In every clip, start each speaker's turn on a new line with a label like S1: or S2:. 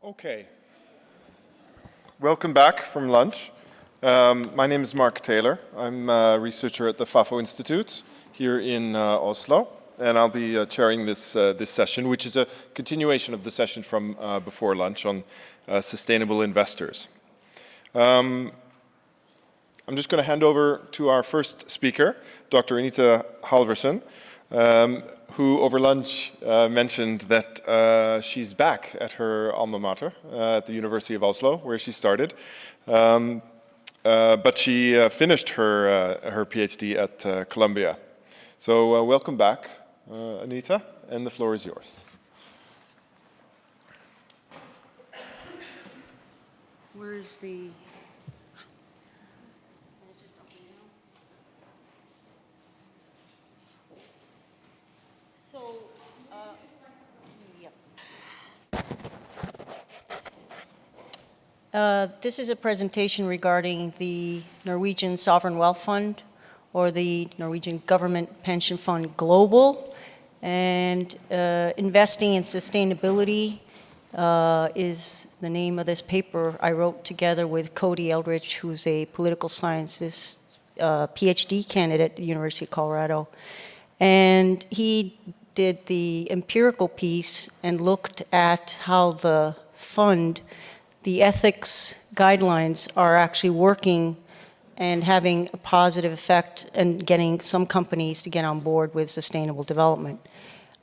S1: Okay. Welcome back from lunch. My name is Mark Taylor. I'm a researcher at the Fafo Institute here in Oslo, and I'll be chairing this session, which is a continuation of the session from before lunch on sustainable investors. I'm just going to hand over to our first speaker, Dr. Anita Halvorssen, who over lunch mentioned that she's back at her alma mater at the University of Oslo, where she started. But she finished her PhD at Columbia. So welcome back, Anita, and the floor is yours.
S2: Where is the... This is a presentation regarding the Norwegian Sovereign Wealth Fund, or the Norwegian Government Pension Fund Global. And investing in sustainability is the name of this paper I wrote together with Cody Eldridge, who's a political scientist, PhD candidate at the University of Colorado. And he did the empirical piece and looked at how the fund, the ethics guidelines, are actually working and having a positive effect and getting some companies to get on board with sustainable development.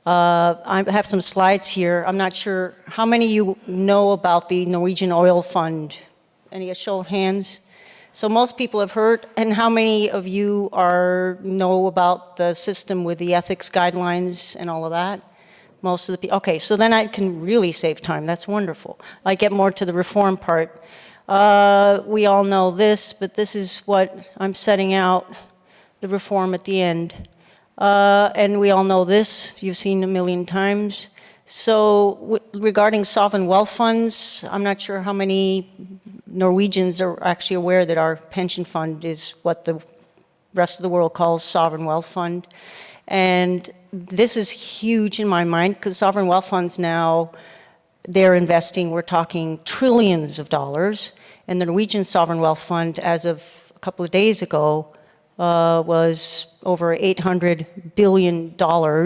S2: I have some slides here. I'm not sure how many of you know about the Norwegian Oil Fund. Any show of hands? So most people have heard, and how many of you know about the system with the ethics guidelines and all of that? Most of the people. Okay, so then I can really save time. That's wonderful. I get more to the reform part. We all know this, but this is what I'm setting out, the reform at the end. And we all know this. You've seen a million times. So regarding sovereign wealth funds, I'm not sure how many Norwegians are actually aware that our pension fund is what the rest of the world calls sovereign wealth fund. And this is huge in my mind, because sovereign wealth funds now, they're investing, we're talking trillions of dollars. And the Norwegian Sovereign Wealth Fund, as of a couple of days ago, was over $800 billion,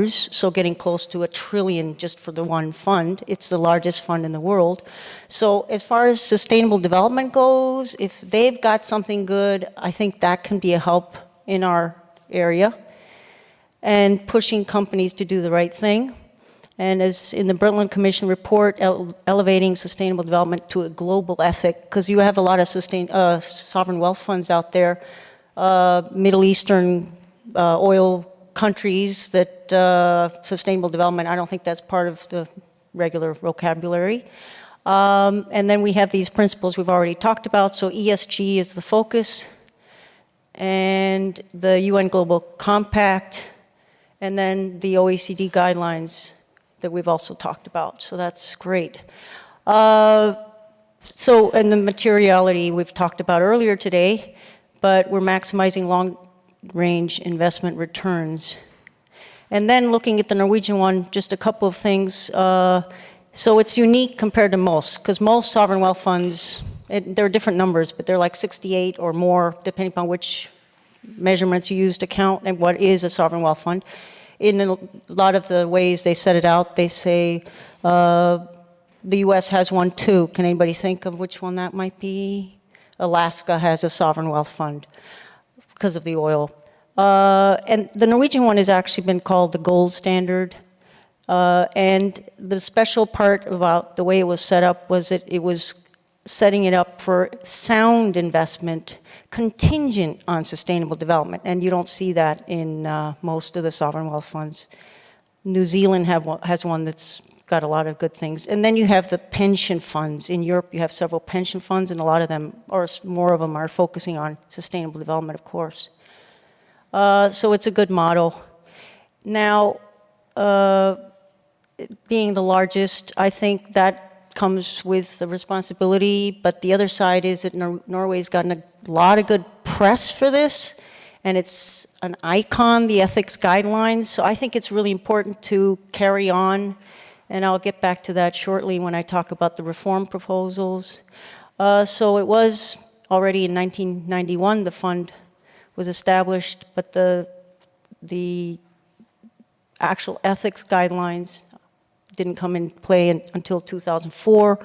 S2: so getting close to $1 trillion just for the one fund. It's the largest fund in the world. So as far as sustainable development goes, if they've got something good, I think that can be a help in our area, and pushing companies to do the right thing. And as in the Brundtland Commission report, elevating sustainable development to a global ethic, because you have a lot of sovereign wealth funds out there, Middle Eastern oil countries that sustainable development, I don't think that's part of the regular vocabulary. And then we have these principles we've already talked about, so ESG is the focus, and the UN Global Compact, and then the OECD guidelines that we've also talked about. So that's great. And the materiality we've talked about earlier today, but we're maximizing long-range investment returns. And then looking at the Norwegian one, just a couple of things. So it's unique compared to most, because most sovereign wealth funds, there are different numbers, but they're like 68 or more, depending upon which measurements you use to count and what is a sovereign wealth fund. In a lot of the ways they set it out, they say the US has one too. Can anybody think of which one that might be? Alaska has a sovereign wealth fund because of the oil. And the Norwegian one has actually been called the gold standard. And the special part about the way it was set up was that it was setting it up for sound investment contingent on sustainable development, and you don't see that in most of the sovereign wealth funds. New Zealand has one that's got a lot of good things. And then you have the pension funds. In Europe, you have several pension funds, and a lot of them, or more of them, are focusing on sustainable development, of course. So it's a good model. Now, being the largest, I think that comes with the responsibility, but the other side is that Norway's gotten a lot of good press for this, and it's an icon, the ethics guidelines, so I think it's really important to carry on and I'll get back to that shortly when I talk about the reform proposals. So it was already in 1991 the fund was established, but the actual ethics guidelines didn't come in play until 2004.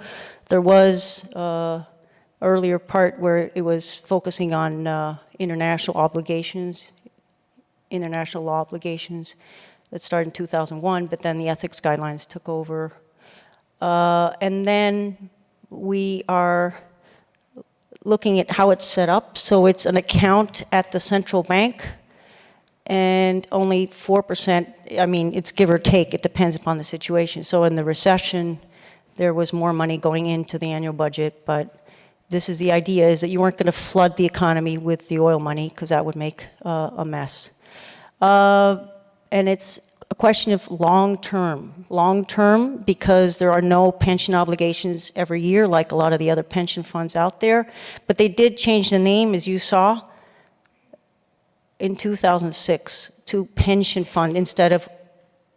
S2: There was earlier part where it was focusing on international obligations, international law obligations that started in 2001, but then the ethics guidelines took over. And then we are looking at how it's set up. So it's an account at the central bank, and only 4%, I mean, it's give or take, it depends upon the situation. So in the recession, there was more money going into the annual budget, but this is the idea, is that you weren't going to flood the economy with the oil money, because that would make a mess. And it's a question of long-term, because there are no pension obligations every year like a lot of the other pension funds out there. But they did change the name, as you saw, in 2006 to pension fund instead of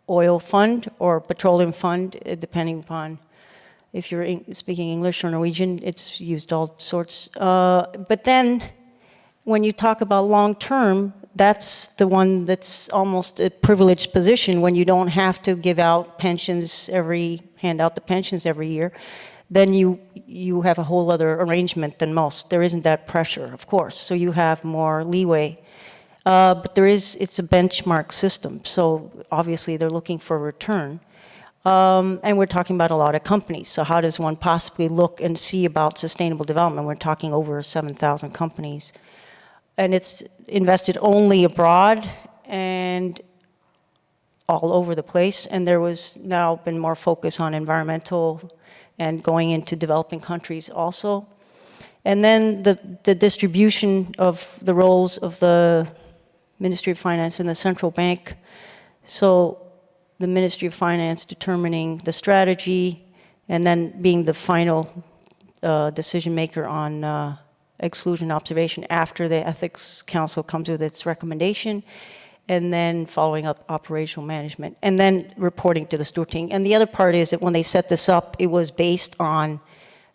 S2: oil fund or petroleum fund, depending upon if you're speaking English or Norwegian. It's used all sorts. But then when you talk about long-term, that's the one that's almost a privileged position when you don't have to give out pensions hand out the pensions every year. Then you have a whole other arrangement than most. There isn't that pressure, of course, so you have more leeway. But it's a benchmark system, so obviously they're looking for a return. And we're talking about a lot of companies, so how does one possibly look and see about sustainable development? We're talking over 7,000 companies. And it's invested only abroad and all over the place, and there was now been more focus on environmental and going into developing countries also. And then the distribution of the roles of the Ministry of Finance and the central bank. So the Ministry of Finance determining the strategy and then being the final decision maker on exclusion observation after the Ethics Council comes with its recommendation, and then following up operational management, and then reporting to the Storting. And the other part is that when they set this up, it was based on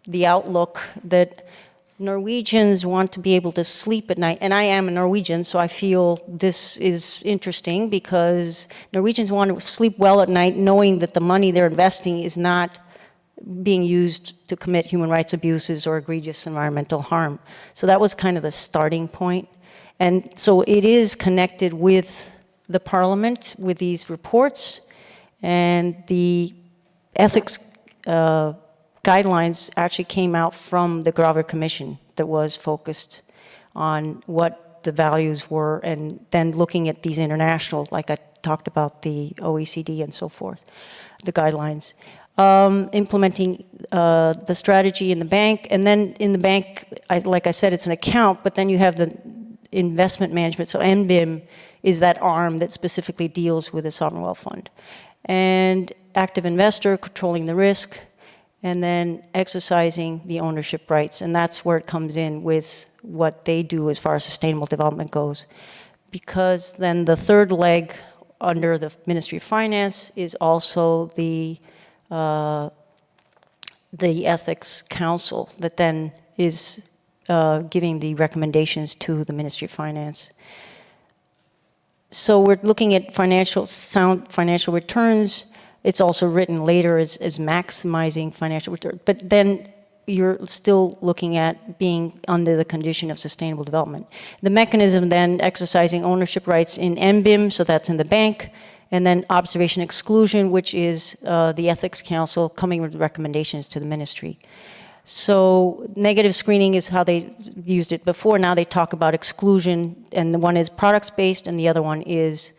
S2: the outlook that Norwegians want to be able to sleep at night. And I am a Norwegian, so I feel this is interesting, because Norwegians want to sleep well at night knowing that the money they're investing is not being used to commit human rights abuses or egregious environmental harm. So that was kind of the starting point. And so it is connected with the Parliament, with these reports, and the ethics guidelines actually came out from the Graver Commission that was focused on what the values were, and then looking at these international, like I talked about the OECD and so forth, the guidelines. Implementing the strategy in the bank, and then in the bank, like I said, it's an account, but then you have the investment management. So NBIM is that arm that specifically deals with the sovereign wealth fund. And active investor, controlling the risk, and then exercising the ownership rights. And that's where it comes in with what they do as far as sustainable development goes. Because then the third leg under the Ministry of Finance is also the Ethics Council that then is giving the recommendations to the Ministry of Finance. So we're looking at sound financial returns. It's also written later as maximizing financial return, but then you're still looking at being under the condition of sustainable development. The mechanism then exercising ownership rights in NBIM, so that's in the bank, and then observation exclusion, which is the Ethics Council coming with recommendations to the ministry. So negative screening is how they used it before. Now they talk about exclusion, and the one is products-based and the other one is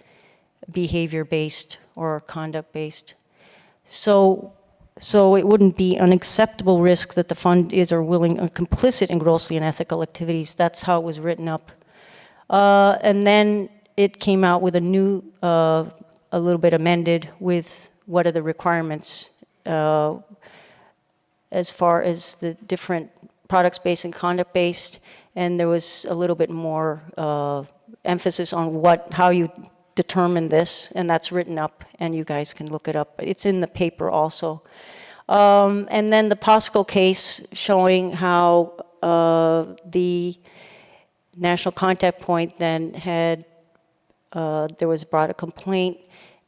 S2: behavior-based or conduct-based. So it wouldn't be an acceptable risk that the fund is or willing or complicit in grossly unethical activities. That's how it was written up. And then it came out with a new, a little bit amended with what are the requirements as far as the different products-based and conduct-based, and there was a little bit more emphasis on how you determined this, and that's written up, and you guys can look it up. It's in the paper also. And then the POSCO case showing how the National Contact Point then had, there was brought a complaint,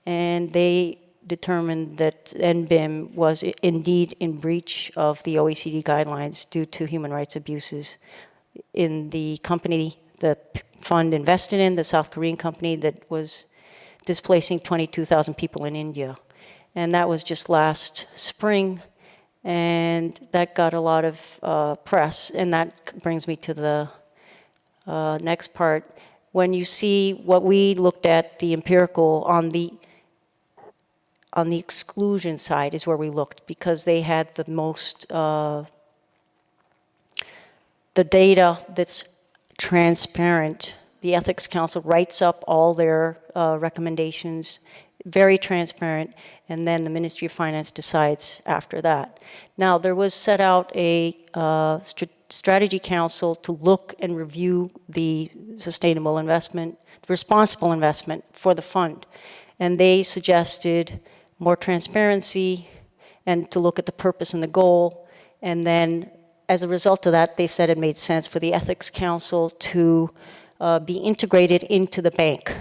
S2: and they determined that NBIM was indeed in breach of the OECD guidelines due to human rights abuses in the company the fund invested in, the South Korean company that was displacing 22,000 people in India. And that was just last spring, and that got a lot of press, and that brings me to the next part. When you see what we looked at, the empirical, on the exclusion side is where we looked, because they had the most, the data that's transparent. The Ethics Council writes up all their recommendations, very transparent, and then the Ministry of Finance decides after that. Now, there was set out a strategy council to look and review the sustainable investment, the responsible investment for the fund. And they suggested more transparency and to look at the purpose and the goal. And then as a result of that, they said it made sense for the Ethics Council to be integrated into the bank.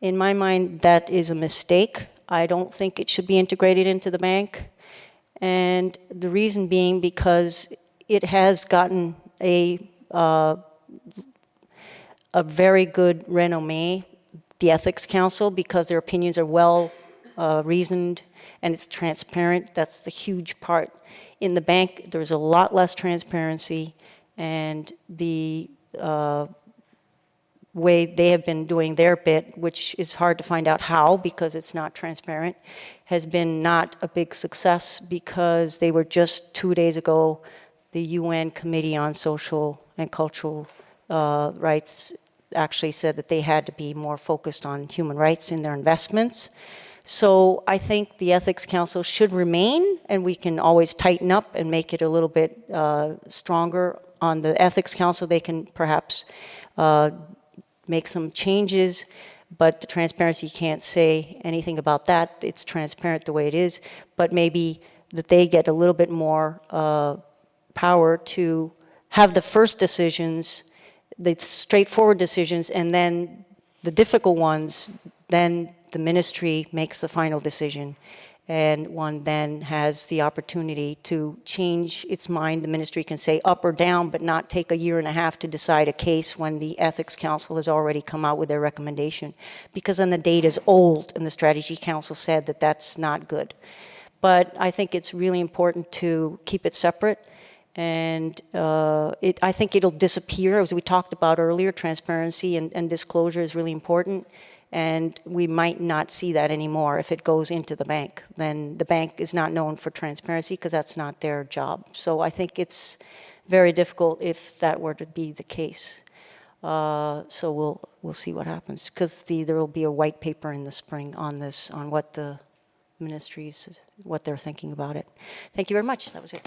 S2: In my mind, that is a mistake. I don't think it should be integrated into the bank. And the reason being because it has gotten a very good renommé, the Ethics Council, because their opinions are well reasoned and it's transparent. That's the huge part. In the bank, there's a lot less transparency, and the way they have been doing their bit, which is hard to find out how because it's not transparent, has been not a big success, because they were just 2 days ago, the UN Committee on Social and Cultural Rights actually said that they had to be more focused on human rights in their investments. So I think the Ethics Council should remain, and we can always tighten up and make it a little bit stronger. On the Ethics Council, they can perhaps make some changes, but the transparency, you can't say anything about that. It's transparent the way it is, but maybe that they get a little bit more power to have the first decisions, the straightforward decisions, and then the difficult ones, then the ministry makes the final decision, and one then has the opportunity to change its mind. The ministry can say up or down, but not take a year and a half to decide a case when the Ethics Council has already come out with their recommendation, because then the data is old, and the Strategy Council said that that's not good. But I think it's really important to keep it separate, and I think it'll disappear. As we talked about earlier, transparency and disclosure is really important. And we might not see that anymore if it goes into the bank. Then the bank is not known for transparency because that's not their job. So I think it's very difficult if that were to be the case. So we'll see what happens, because there will be a white paper in the spring on this, on what the ministries, what they're thinking about it. Thank you very much. That was it.